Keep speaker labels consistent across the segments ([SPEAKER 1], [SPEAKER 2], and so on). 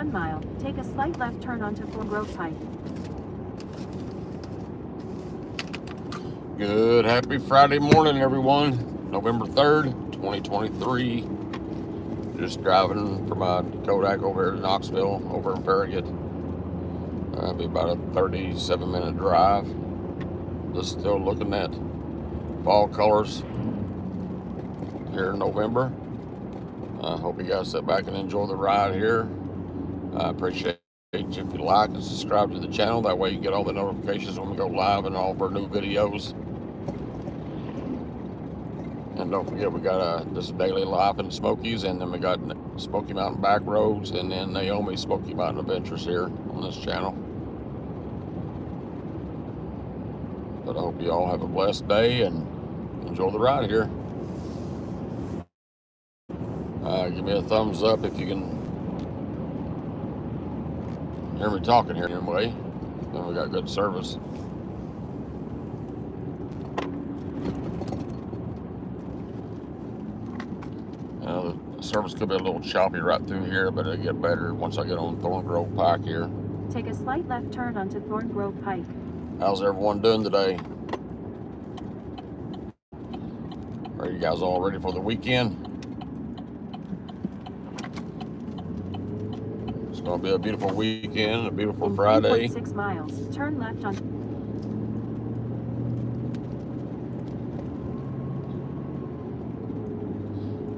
[SPEAKER 1] 1 mile, take a slight left turn onto Thorn Grove Pike.
[SPEAKER 2] Good, happy Friday morning, everyone. November 3rd, 2023. Just driving from Kodak over here to Knoxville, over in Farragut. It'll be about a 37-minute drive. Just still looking at fall colors here in November. I hope you guys sit back and enjoy the ride here. I appreciate you if you like and subscribe to the channel. That way you get all the notifications when we go live and all of our new videos. And don't forget, we got this daily Life in the Smokies, and then we got Smoky Mountain Back Roads, and then Naomi Smoky Mountain Adventures here on this channel. But I hope you all have a blessed day and enjoy the ride here. Give me a thumbs up if you can hear me talking here anyway. And we got good service. The service could be a little choppy right through here, but it'll get better once I get on Thorn Grove Pike here.
[SPEAKER 1] Take a slight left turn onto Thorn Grove Pike.
[SPEAKER 2] How's everyone doing today? Are you guys all ready for the weekend? It's going to be a beautiful weekend, a beautiful
[SPEAKER 1] In
[SPEAKER 2] Friday.
[SPEAKER 1] 3.6 miles, turn left on.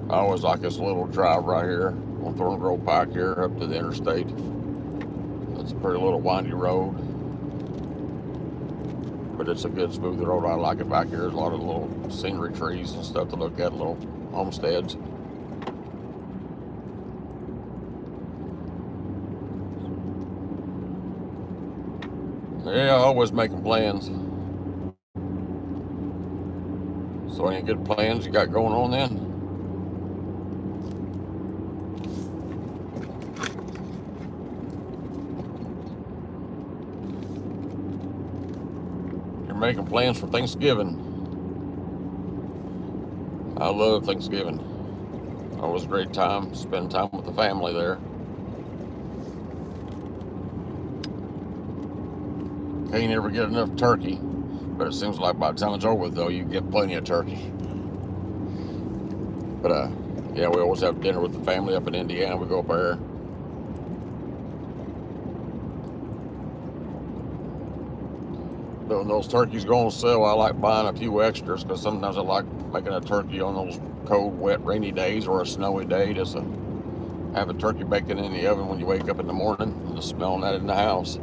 [SPEAKER 2] I always like this little drive right here on Thorn Grove Pike here up to the interstate. It's a pretty little windy road, but it's a good smooth road. I like it back here. There's a lot of little scenery trees and stuff to look at, little homesteads. Yeah, always making plans. So any good plans you got going on then? You're making plans for Thanksgiving. I love Thanksgiving. Always a great time, spend time with the family there. Can't ever get enough turkey, but it seems like by the time it's over though, you get plenty of turkey. But yeah, we always have dinner with the family up in Indiana. We go up there. But when those turkeys go on sale, I like buying a few extras, because sometimes I like making a turkey on those cold, wet, rainy days or a snowy day, just to have a turkey bacon in the oven when you wake up in the morning and just smelling that in the house.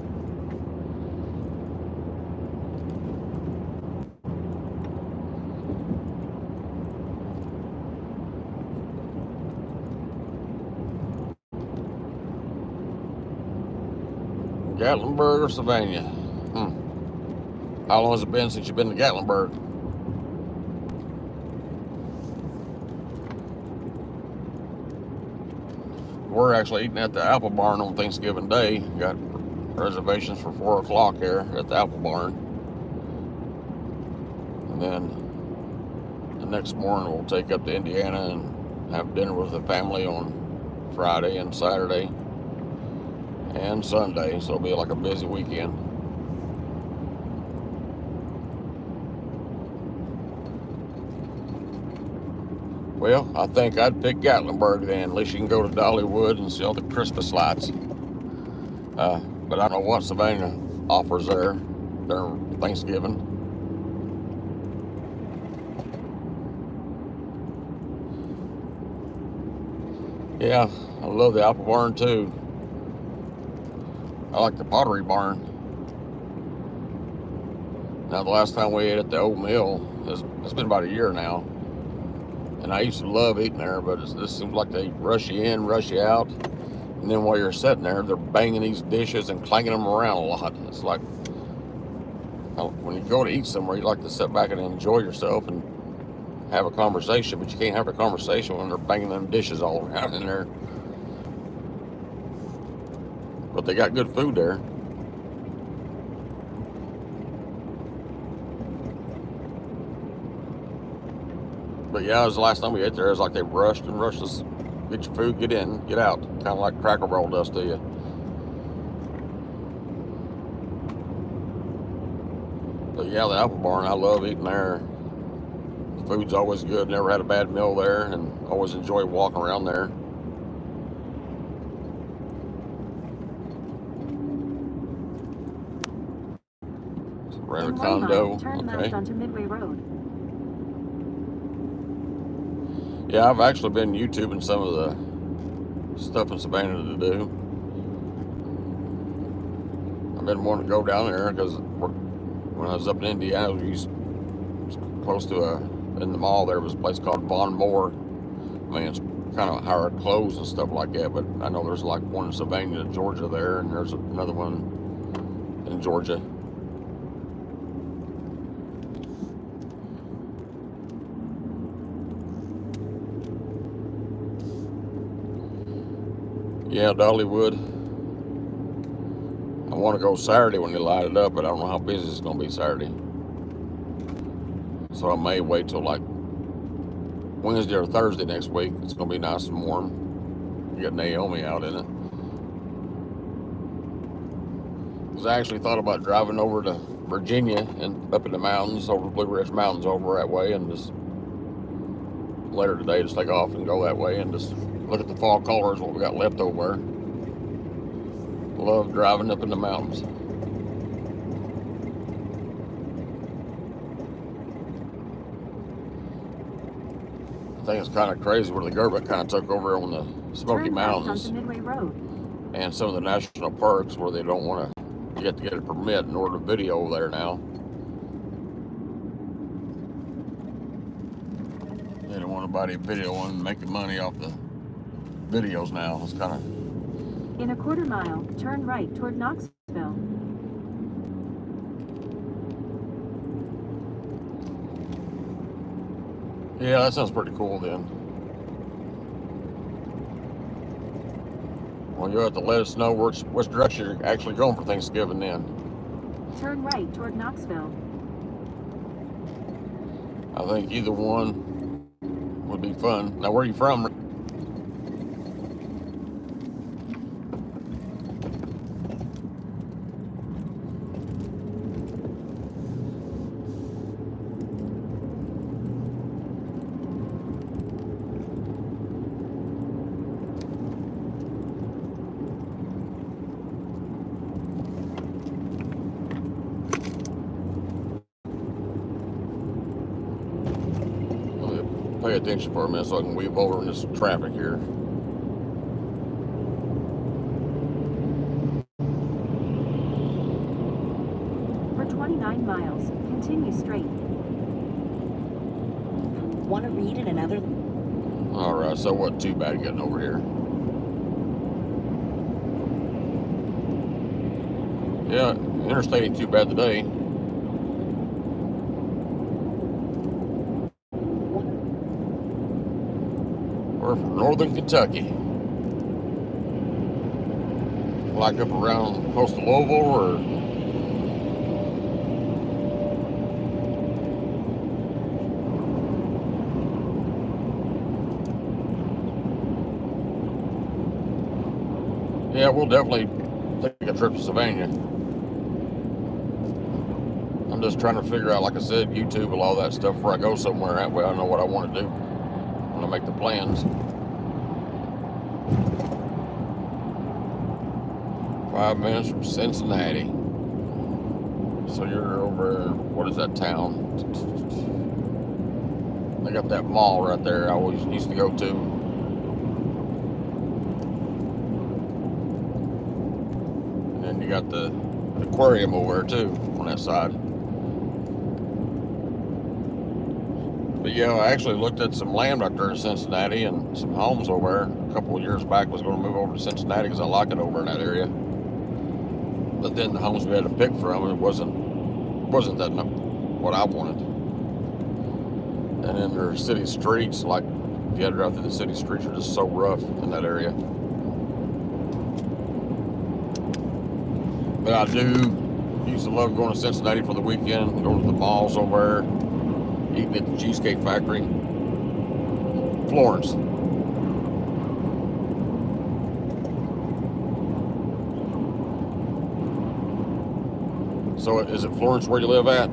[SPEAKER 2] Gatlinburg or Savannah? How long has it been since you've been to Gatlinburg? We're actually eating at the Apple Barn on Thanksgiving Day. Got reservations for 4 o'clock here at the Apple Barn. And then the next morning we'll take up to Indiana and have dinner with the family on Friday and Saturday and Sunday. So it'll be like a busy weekend. Well, I think I'd pick Gatlinburg then. At least you can go to Dollywood and see all the Christmas lights. But I don't know what Savannah offers there during Thanksgiving. Yeah, I love the Apple Barn too. I like the Pottery Barn. Now, the last time we ate at the Old Mill, it's been about a year now. And I used to love eating there, but this seems like they rush you in, rush you out. And then while you're sitting there, they're banging these dishes and clanging them around a lot. It's like, when you go to eat somewhere, you like to sit back and enjoy yourself and have a conversation, but you can't have a conversation when they're banging them dishes all around in there. But they got good food there. But yeah, it was the last time we ate there. It was like they rushed and rushed us. Get your food, get in, get out. Kind of like Cracker Barrel does to you. But yeah, the Apple Barn, I love eating there. The food's always good. Never had a bad meal there, and always enjoy walking around there. Rent a
[SPEAKER 1] In 1
[SPEAKER 2] condo.
[SPEAKER 1] mile, turn
[SPEAKER 2] Okay.
[SPEAKER 1] left onto Midway Road.
[SPEAKER 2] Yeah, I've actually been YouTubing some of the stuff in Savannah to do. I've been wanting to go down there because when I was up in Indiana, we used close to in the mall there was a place called Von Moore. I mean, it's kind of higher clothes and stuff like that, but I know there's like one in Savannah, Georgia there, and there's another one in Georgia. Yeah, Dollywood. I want to go Saturday when they light it up, but I don't know how busy it's going to be Saturday. So I may wait till like Wednesday or Thursday next week. It's going to be nice and warm. Get Naomi out in it. Because I actually thought about driving over to Virginia and up in the mountains, over the Blue Ridge Mountains over that way, and just later today just take off and go that way and just look at the fall colors, what we got left over. Love driving up in the mountains. I think it's kind of crazy where the government kind of took over on the Smoky
[SPEAKER 1] Turn left
[SPEAKER 2] Mountains
[SPEAKER 1] onto Midway Road.
[SPEAKER 2] and some of the national parks where they don't want to, you have to get a permit in order to video there now. They don't want nobody videoing and making money off the videos now. It's kind of...
[SPEAKER 1] In a 1/4 mile, turn right toward Knoxville.
[SPEAKER 2] Yeah, that sounds pretty cool then. Well, you'll have to let us know which direction you're actually going for Thanksgiving then.
[SPEAKER 1] Turn right toward Knoxville.
[SPEAKER 2] I think either one would be fun. Now, where are you from? Pay attention for a minute so I can weave over in this traffic here.
[SPEAKER 1] For 29 miles, continue straight.
[SPEAKER 3] Want to read in another?
[SPEAKER 2] All right, so wasn't too bad getting over here. Yeah, interstate ain't too bad today. We're from northern Kentucky. Like up around close to Louisville or... Yeah, we'll definitely take a trip to Savannah. I'm just trying to figure out, like I said, YouTube and all that stuff before I go somewhere. That way I know what I want to do. I'm gonna make the plans. 5 minutes from Cincinnati. So you're over, what is that town? They got that mall right there I always used to go to. And then you got the aquarium over there too on that side. But yeah, I actually looked at some land right there in Cincinnati and some homes over there. A couple of years back, was going to move over to Cincinnati because I like it over in that area. But then the homes we had to pick from, it wasn't that what I wanted. And then their city streets, like if you had to drive through the city streets, are just so rough in that area. But I do used to love going to Cincinnati for the weekend, going to the malls over there, eating at the Cheesecake Factory. Florence. So is it Florence where you live at?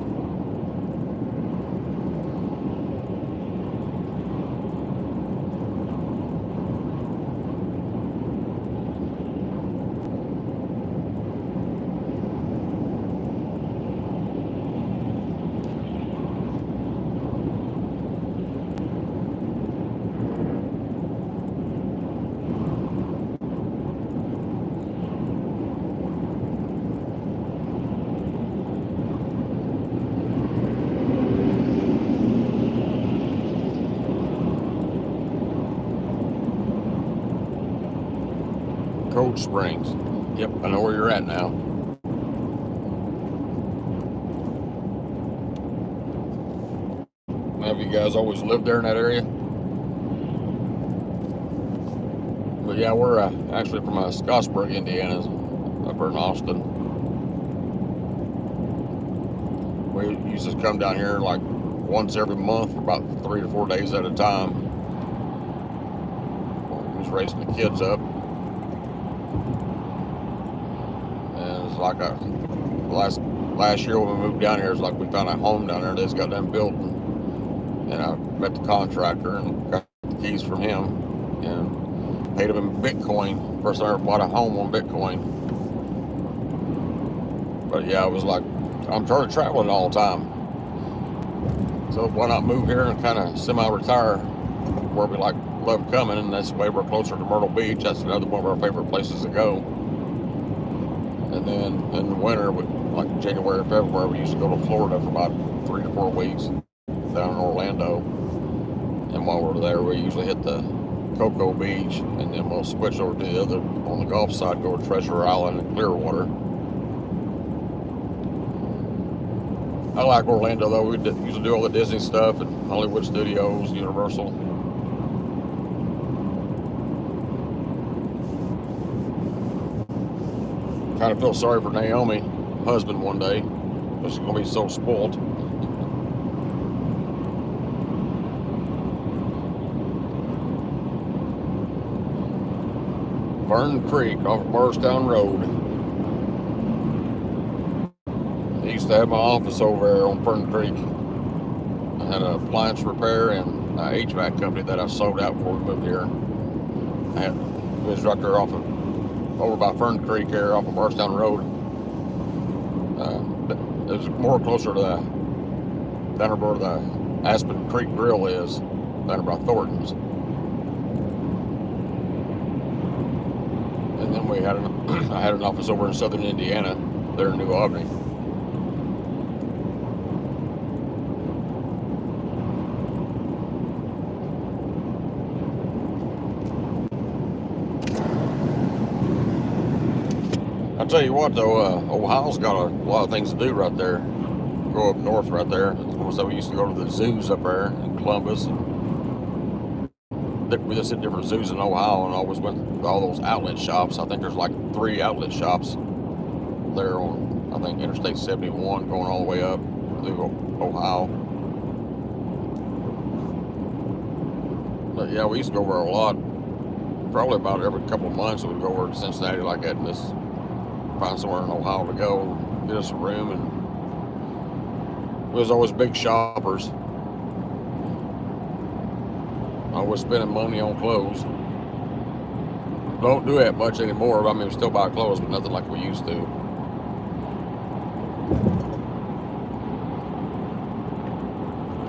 [SPEAKER 2] Cold Springs. Yep, I know where you're at now. Have you guys always lived there in that area? But yeah, we're actually from Scottsburg, Indiana, up here in Austin. We used to come down here like once every month for about 3 to 4 days at a time. We was raising the kids up. And it's like last year when we moved down here, it's like we found a home down there. They just got done building. And I met the contractor and got the keys from him and paid him in Bitcoin. First I ever bought a home on Bitcoin. But yeah, it was like, I'm tired of traveling all the time. So why not move here and kind of semi-retire where we love coming, and that's way we're closer to Myrtle Beach. That's another one of our favorite places to go. And then in the winter, like January or February, we used to go to Florida for about 3 to 4 weeks down in Orlando. And while we're there, we usually hit the Cocoa Beach, and then we'll switch over to the other, on the Gulf side, go to Treasure Island and Clearwater. I like Orlando though. We used to do all the Disney stuff and Hollywood Studios, Universal. Kind of feel sorry for Naomi, husband, one day, because she's gonna be so spoiled. Fern Creek off of Barstown Road. I used to have my office over there on Fern Creek. I had an appliance repair and an HVAC company that I sold out before we moved here. It was right there over by Fern Creek here off of Barstown Road. It was more closer to down where the Aspen Creek Grill is, down by Thornton's. And then I had an office over in southern Indiana, there in New Albany. I'll tell you what though, Ohio's got a lot of things to do right there. Go up north right there. So we used to go to the zoos up there in Columbus. And we just hit different zoos in Ohio and always went to all those outlet shops. I think there's like 3 outlet shops there on, I think, Interstate 71 going all the way up through Ohio. But yeah, we used to go over a lot. Probably about every couple of months we'd go over to Cincinnati like that and just find somewhere in Ohio to go, get us a room. And we was always big shoppers. Always spending money on clothes. Don't do that much anymore. I mean, we still buy clothes, but nothing like we used to.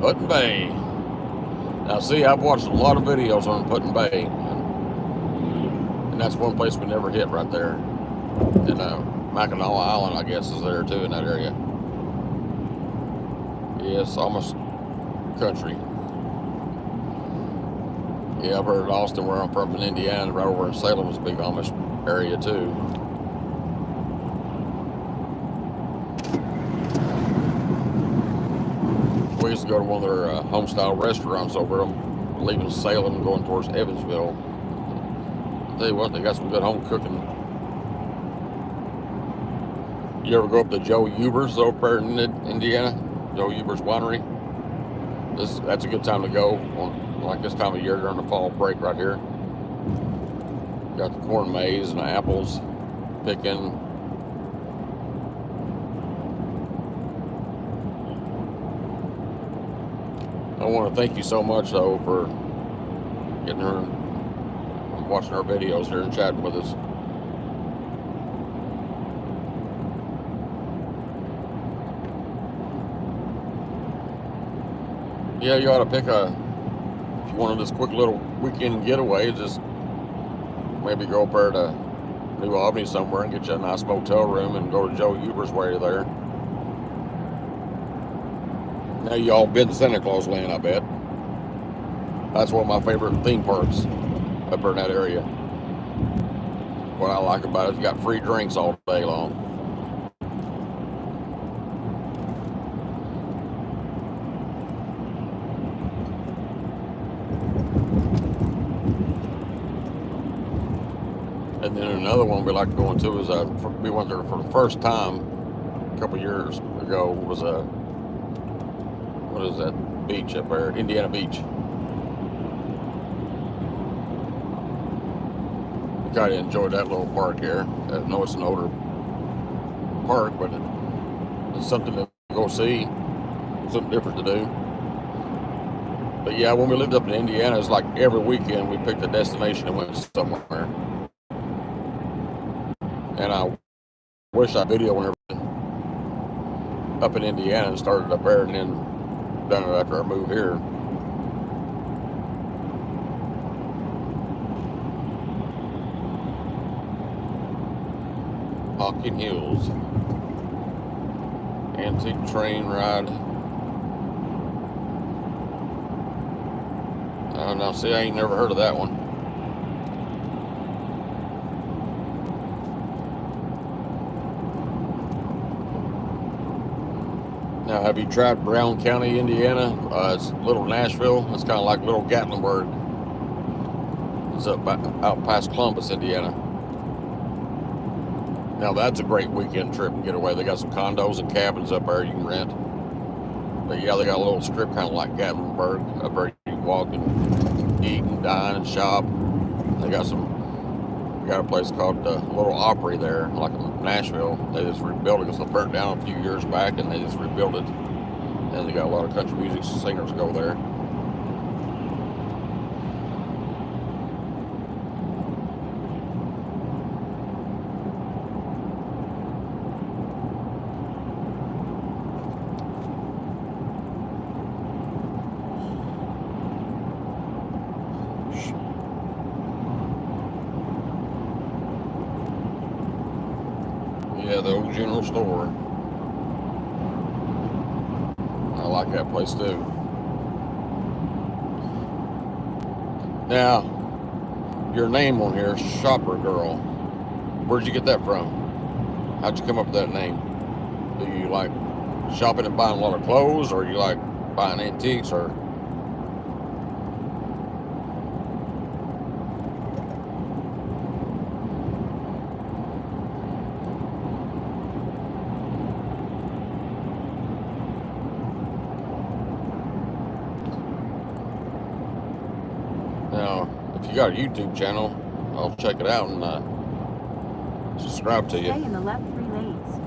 [SPEAKER 2] Put-in Bay. Now see, I've watched a lot of videos on Put-in Bay. And that's one place we never hit right there. And Mackinac Island, I guess, is there too in that area. Yes, almost country. Yeah, I've heard Austin, where I'm from in Indiana, right over in Salem is a big Amish area too. We used to go to one of their home-style restaurants over them, leaving Salem and going towards Evansville. I'll tell you what, they got some good home cooking. You ever go up to Joe Huber's over in Indiana? Joe Huber's Winery? That's a good time to go on like this time of year during the fall break right here. Got the corn maze and the apples picking. I want to thank you so much though for getting her and watching our videos here and chatting with us. Yeah, you ought to pick if you wanted this quick little weekend getaway, just maybe go up there to New Albany somewhere and get you a nice motel room and go to Joe Huber's while you're there. Now you all been to Santa Claus Land, I bet. That's one of my favorite theme parks up there in that area. what I like about it. You got free drinks all day long. And then another one we like going to is we went there for the first time a couple years ago. Was what is that beach up there? Indiana Beach. Kind of enjoyed that little park here. I know it's an older park, but it's something to go see, something different to do. But yeah, when we lived up in Indiana, it's like every weekend we picked a destination and went somewhere. And I wish I video whenever up in Indiana and started up there and then done it after I moved here. Hocking Hills. Antique train ride. Now see, I ain't never heard of that one. Now, have you tried Brown County, Indiana? It's little Nashville. It's kind of like little Gatlinburg. It's out past Columbus, Indiana. Now, that's a great weekend trip and getaway. They got some condos and cabins up there you can rent. But yeah, they got a little strip kind of like Gatlinburg up there. You can walk and eat and dine and shop. They got a place called Little Opry there, like in Nashville. They just rebuilt it because it burnt down a few years back, and they just rebuilt it. And they got a lot of country music singers go there. Yeah, the old general store. I like that place too. Now, your name on here, Shopper Girl. Where'd you get that from? How'd you come up with that name? Do you like shopping and buying a lot of clothes, or you like buying antiques, or? Now, if you got a YouTube channel, I'll check it out and subscribe to you.
[SPEAKER 1] Stay in the left 3 lanes.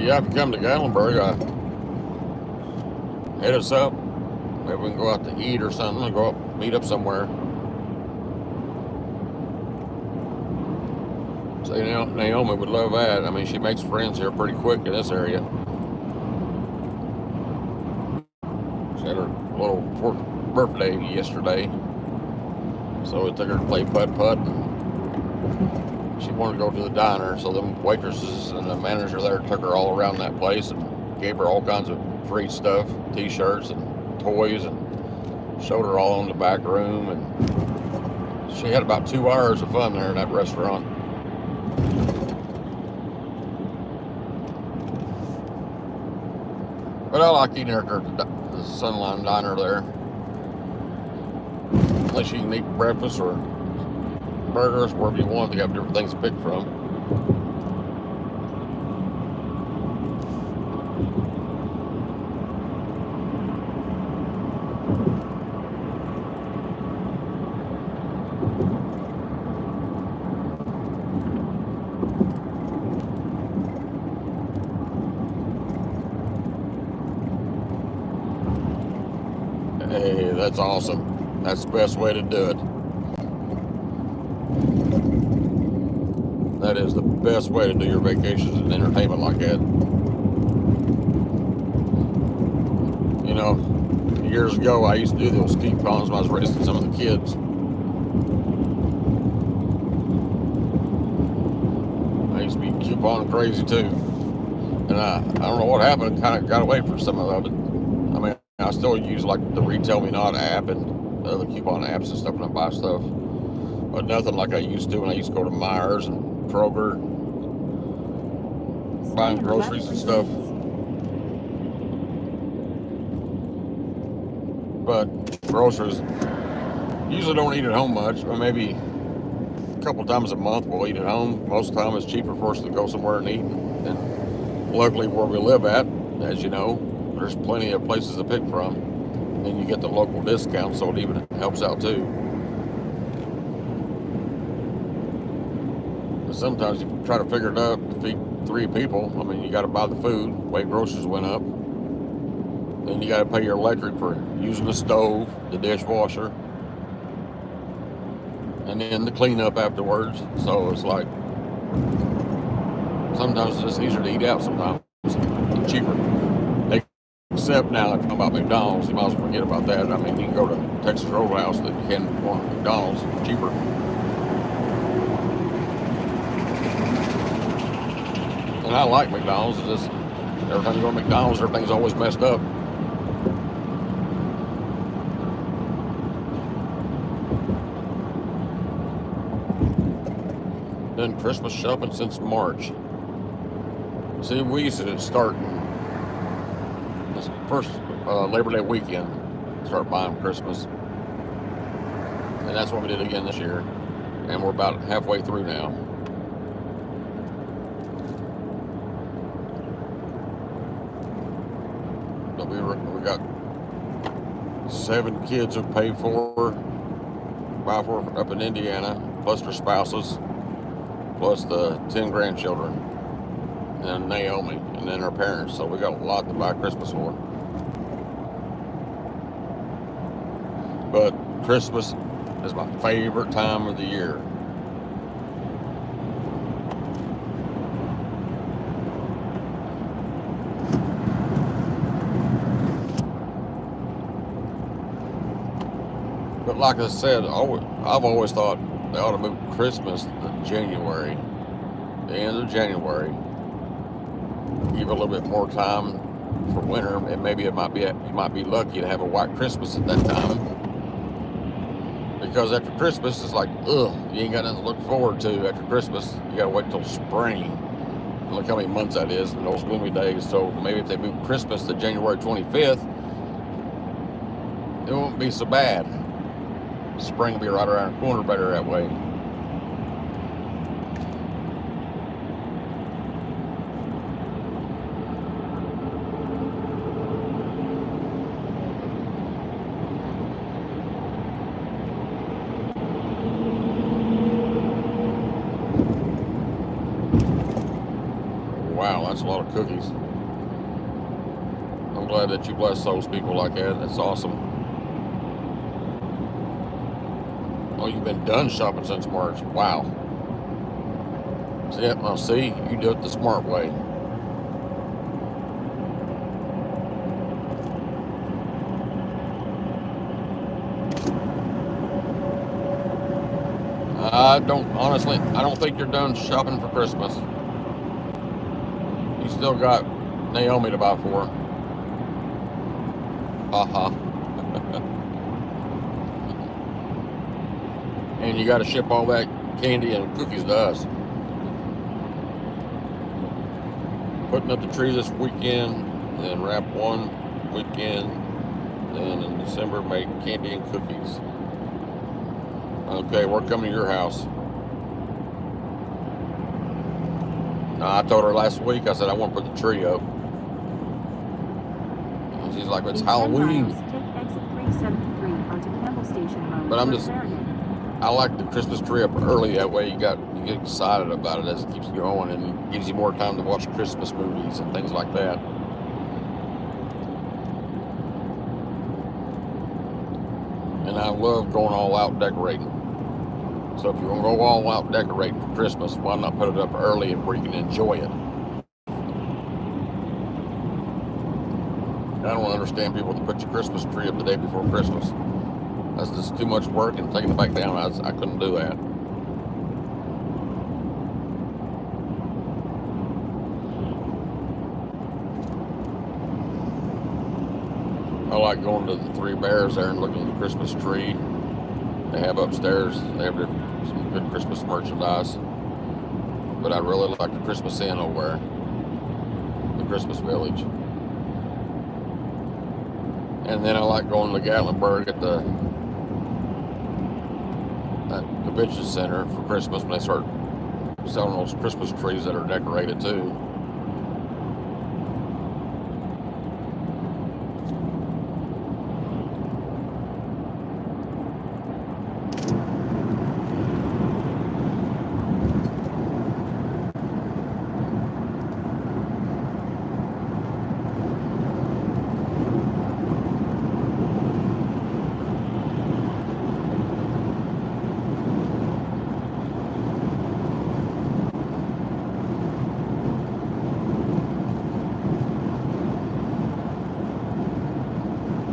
[SPEAKER 2] Yeah, if you come to Gatlinburg, hit us up. Maybe we can go out to eat or something and go up, meet up somewhere. So, you know, Naomi would love that. I mean, she makes friends here pretty quick in this area. She had her little 4th birthday yesterday. So we took her to play putt-putt. She wanted to go to the diner, so the waitresses and the manager there took her all around that place and gave her all kinds of free stuff, t-shirts and toys, and showed her all in the back room. And she had about 2 hours of fun there in that restaurant. But I like eating her at the Sunline Diner there. Unless you can eat breakfast or burgers, wherever you want. They have different things to pick from. That's awesome. That's the best way to do it. That is the best way to do your vacations and entertainment like that. You know, years ago I used to do those coupons when I was raising some of the kids. I used to be coupon crazy too. And I don't know what happened, kind of got away from some of it. I mean, I still use like the Retail Me Not app and the other coupon apps and stuff when I buy stuff. But nothing like I used to when I used to go to Myers and Kroger, buying groceries and stuff. But groceries, usually don't eat at home much, or maybe a couple times a month we'll eat at home. Most of the time it's cheaper for us to go somewhere and eat. And luckily where we live at, as you know, there's plenty of places to pick from. And you get the local discount, so it even helps out too. But sometimes you try to figure it out to feed 3 people. I mean, you got to buy the food, way groceries went up. Then you got to pay your electric for using the stove, the dishwasher, and then the cleanup afterwards. So it's like, sometimes it's just easier to eat out sometimes. It's cheaper. Except now, if you're talking about McDonald's, you might as well forget about that. I mean, you can go to Texas Roadhouse that you can go to McDonald's, cheaper. And I like McDonald's. It's just, every time you go to McDonald's, everything's always messed up. Done Christmas shopping since March. See, we used to start this first Labor Day weekend, start buying Christmas. And that's what we did again this year. And we're about halfway through now. But we got 7 kids who pay for, buy for up in Indiana, plus their spouses, plus the 10 grandchildren, and Naomi, and then her parents. So we got a lot to buy Christmas for. But Christmas is my favorite time of the year. But like I said, I've always thought they ought to move Christmas to January, the end of January. Give a little bit more time for winter, and maybe you might be lucky to have a white Christmas at that time. Because after Christmas, it's like, ugh, you ain't got nothing to look forward to after Christmas. You gotta wait till spring. And look how many months that is in those gloomy days. So maybe if they move Christmas to January 25th, it won't be so bad. Spring will be right around the corner, better that way. Wow, that's a lot of cookies. I'm glad that you bless those people like that. That's awesome. Oh, you've been done shopping since March. Wow. See, you do it the smart way. I don't think you're done shopping for Christmas. You still got Naomi to buy for. Haha. And you got to ship all that candy and cookies to us. Putting up the tree this weekend, then wrap one weekend, then in December make candy and cookies. Okay, we're coming to your house. I told her last week, I said I want to put the tree up. And she's like, it's Halloween. But I like the Christmas tree up early. That way you get excited about it as it keeps going, and gives you more time to watch Christmas movies and things like that. love going all out decorating. So if you want to go all out decorating for Christmas, why not put it up early where you can enjoy it? I don't understand people that put your Christmas tree up the day before Christmas. That's just too much work, and taking it back down, I couldn't do that. I like going to the Three Bears there and looking at the Christmas tree they have upstairs. They have some good Christmas merchandise. But I really like the Christmas Inn over there, the Christmas Village. And then I like going to Gatlinburg at the convention center for Christmas when they start selling those Christmas trees that are decorated too.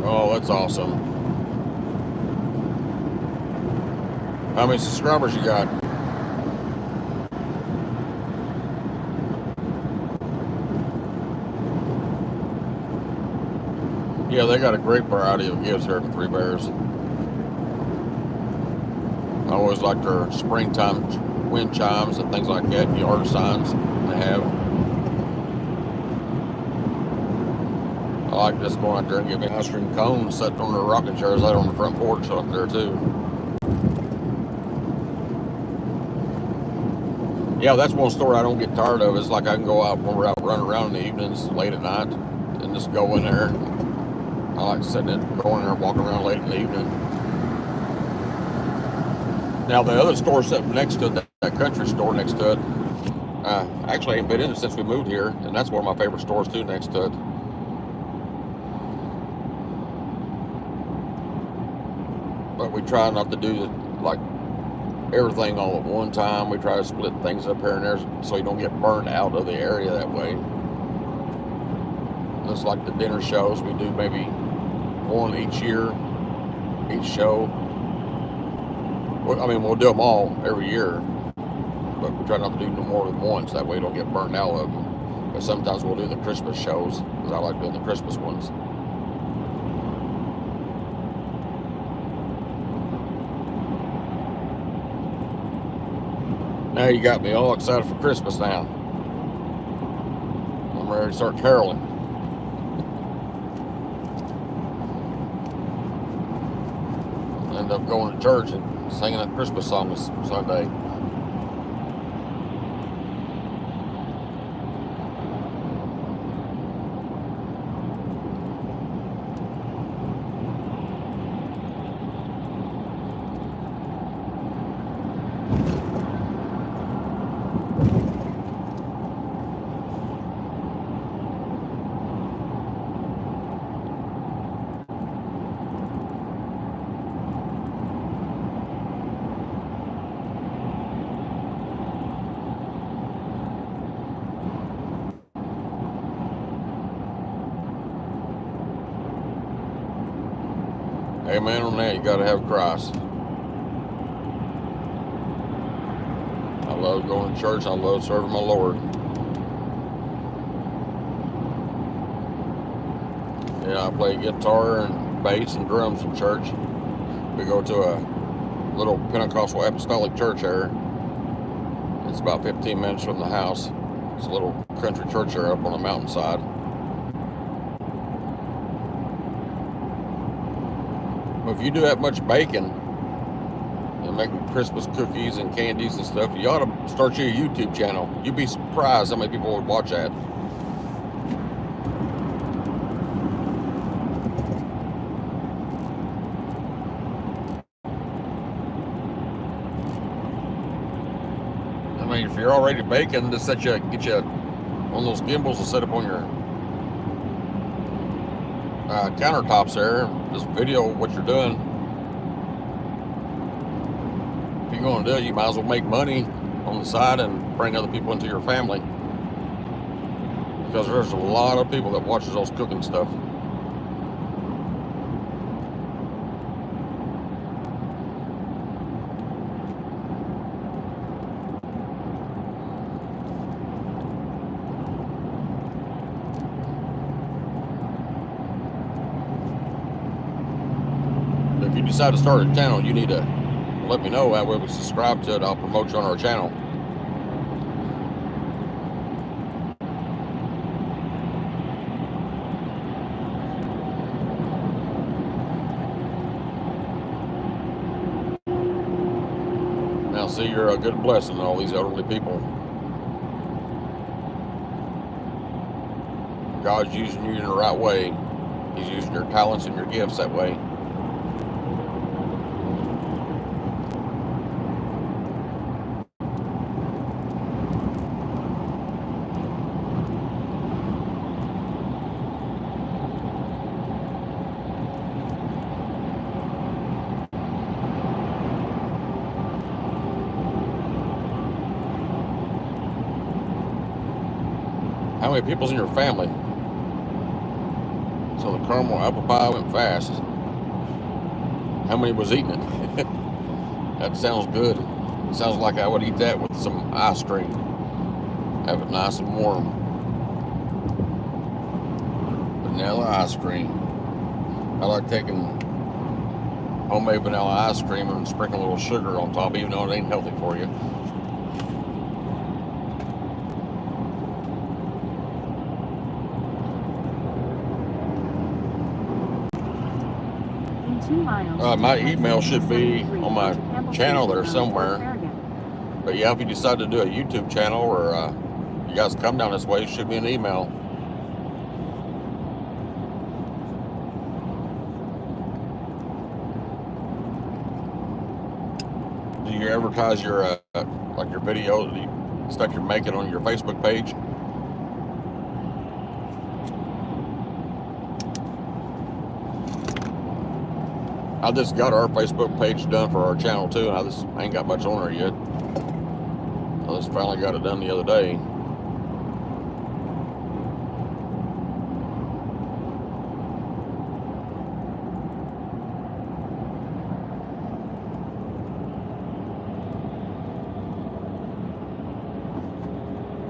[SPEAKER 2] Oh, that's awesome. How many subscribers you got? Yeah, they got a great variety of gifts here at the Three Bears. I always like their springtime wind chimes and things like that, yard signs they have. I like just going out there and getting ice cream cones set on their rocking chairs out on the front porch out there too. Yeah, that's one story I don't get tired of. It's like I can go out when we're out running around in the evenings, late at night, and just go in there. I like sitting in, going in there and walking around late in the evening. Now the other store sitting next to it, that country store next to it, actually I ain't been in it since we moved here, and that's one of my favorite stores too next to it. But we try not to do like everything all at one time. We try to split things up here and there so you don't get burned out of the area that way. Just like the dinner shows, we do maybe one each year, each show. I mean, we'll do them all every year, but we try not to do no more than once. That way you don't get burned out of them. But sometimes we'll do the Christmas shows, because I like doing the Christmas ones. Now you got me all excited for Christmas now. I'm ready to start caroling. End up going to church and singing a Christmas song this Sunday. Amen on that. You got to have Christ. I love going to church. I love serving my Lord. Yeah, I play guitar and bass and drums in church. We go to a little Pentecostal Apostolic church there. It's about 15 minutes from the house. It's a little country church there up on the mountainside. If you do that much baking and making Christmas cookies and candies and stuff, you ought to start your YouTube channel. You'd be surprised how many people would watch that. I mean, if you're already baking, just get you one of those gimbals to set up on your countertops there. Just video what you're doing. going to do it, you might as well make money on the side and bring other people into your family. Because there's a lot of people that watches those cooking stuff. If you decide to start a channel, you need to let me know. That way we subscribe to it. I'll promote you on our channel. Now, see, you're a good blessing to all these elderly people. God's using you in the right way. He's using your talents and your gifts that way. How many people's in your family? So the caramel apple pie went fast. How many was eating it? That sounds good. It sounds like I would eat that with some ice cream. Have it nice and warm. Vanilla ice cream. I like taking homemade vanilla ice cream and sprinkling a little sugar on top, even though it ain't healthy for you.
[SPEAKER 1] In 2 miles,
[SPEAKER 2] My email should be on my channel there somewhere. But yeah, if you decide to do a YouTube channel or you guys come down this way, shoot me an email. Do you advertise your like your video, the stuff you're making on your Facebook page? I just got our Facebook page done for our channel too, and I ain't got much on there yet. I just finally got it done the other day.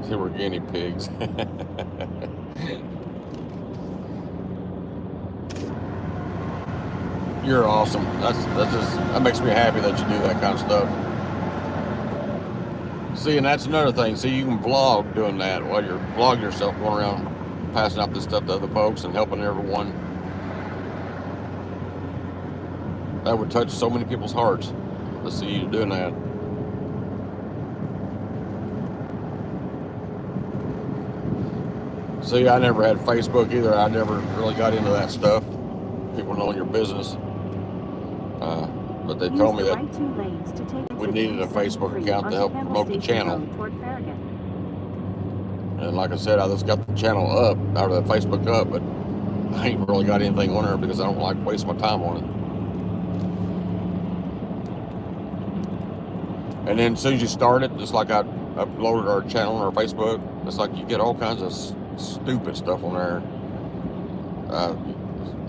[SPEAKER 2] See, we're guinea pigs. You're awesome. That makes me happy that you do that kind of stuff. See, and that's another thing. See, you can vlog doing that while you're vlogging yourself, going around passing out this stuff to other folks and helping everyone. That would touch so many people's hearts to see you doing that. See, I never had Facebook either. I never really got into that stuff. People knowing your business. But they told me that we needed a Facebook account to help promote the channel. And like I said, I just got the channel up, out of the Facebook up, but I ain't really got anything on there because I don't like wasting my time on it. And then as soon as you start it, just like I uploaded our channel on our Facebook, it's like you get all kinds of stupid stuff on there.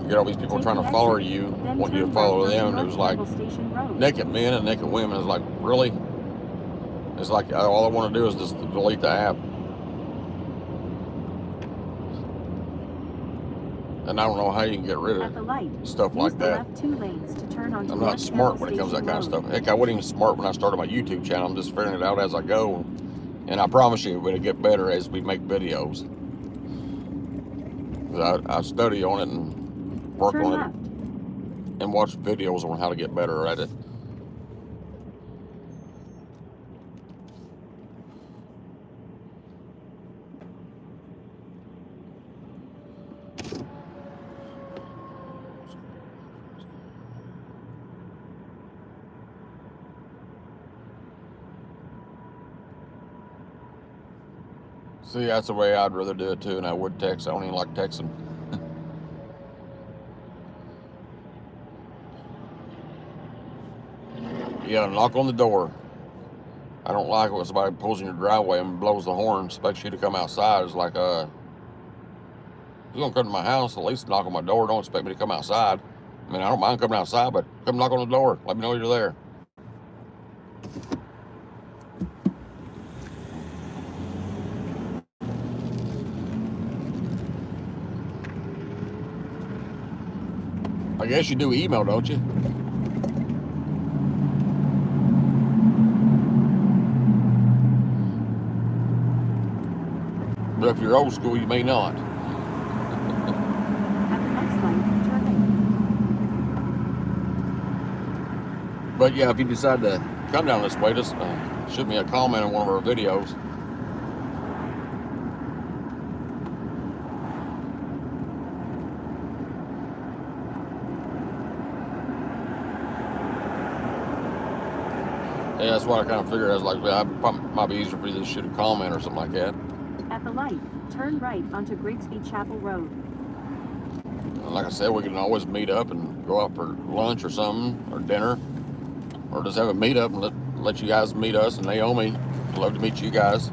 [SPEAKER 2] You get all these people trying to follow you, want you to follow them, and it was like naked men and naked women. It's like, really? It's like all I want to do is just delete the app. And I don't know how you can get rid of stuff like that. I'm not smart when it comes to that kind of stuff. Heck, I wasn't even smart when I started my YouTube channel. I'm just figuring it out as I go. And I promise you, it'll get better as we make videos. I study on it and work on it and watch videos on how to get better at it. See, that's the way I'd rather do it too, and I would text. I don't even like texting. Yeah, knock on the door. I don't like it when somebody pulls in your driveway and blows the horn, expects you to come outside. It's like, if you're gonna come to my house, at least knock on my door. Don't expect me to come outside. I mean, I don't mind coming outside, but come knock on the door. Let me know you're there. I guess you do email, don't you? But if you're old school, you may not.
[SPEAKER 1] At the next light, turn right.
[SPEAKER 2] But yeah, if you decide to come down this way, just shoot me a comment on one of our videos. Yeah, that's what I kind of figured. I was like, well, it might be easier for you to shoot a comment or something like that.
[SPEAKER 1] At the light, turn right onto Grigsby Chapel Road.
[SPEAKER 2] And like I said, we can always meet up and go out for lunch or something, or dinner, or just have a meetup and let you guys meet us. And Naomi, I'd love to meet you guys.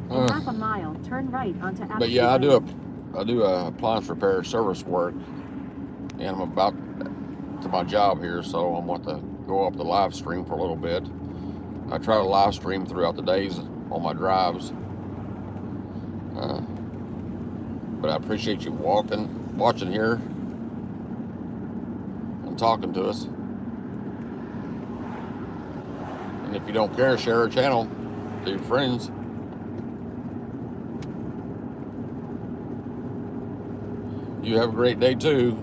[SPEAKER 1] In half a mile, turn right onto Applegate
[SPEAKER 2] But yeah, I do
[SPEAKER 1] Lane.
[SPEAKER 2] appliance repair service work, and I'm about to my job here, so I'm going to go up the live stream for a little bit. I try to live stream throughout the days on my drives, but I appreciate you watching here, and talking to us. And if you don't care, share our channel to your friends. You have a great day too.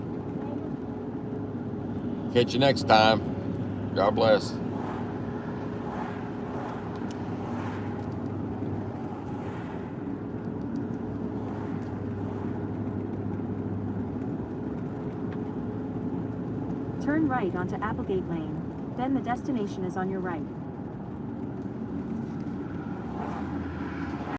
[SPEAKER 2] Catch you next time. God bless.
[SPEAKER 1] Turn right onto Applegate Lane. Then the destination is on your right.